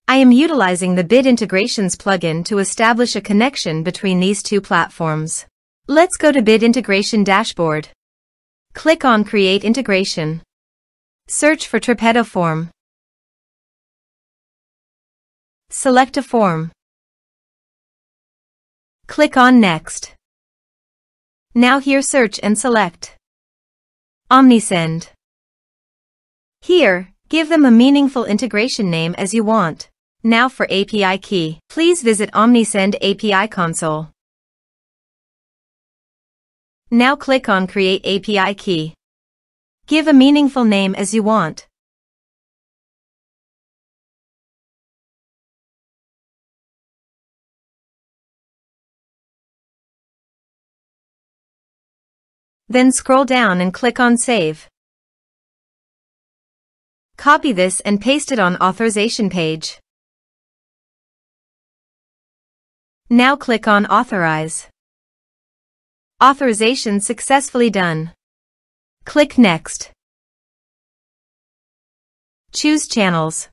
I am utilizing the Bit Integrations plugin to establish a connection between these two platforms. Let's go to Bit Integration Dashboard. Click on Create Integration. Search for Tripetto Form. Select a form. Click on Next. Now here search and select Omnisend. Here, give them a meaningful integration name as you want. Now for API key, please visit Omnisend API console. Now click on Create API key. Give a meaningful name as you want. Then scroll down and click on Save. Copy this and paste it on authorization page. Now click on Authorize. Authorization successfully done. Click Next. Choose Channels.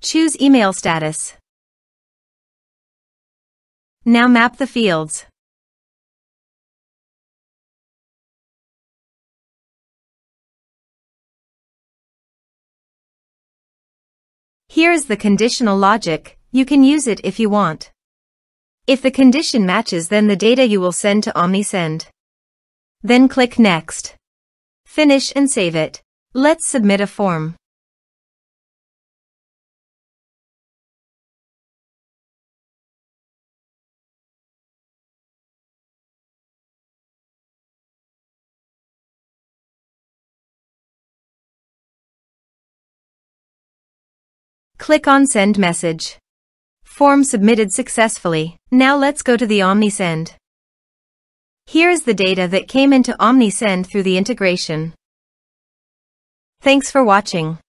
Choose Email Status. Now map the fields. Here is the conditional logic. You can use it if you want. If the condition matches, then the data you will send to Omnisend. Then click Next. Finish and save it. Let's submit a form. Click on Send Message. Form submitted successfully. Now let's go to the Omnisend. Here is the data that came into Omnisend through the integration. Thanks for watching.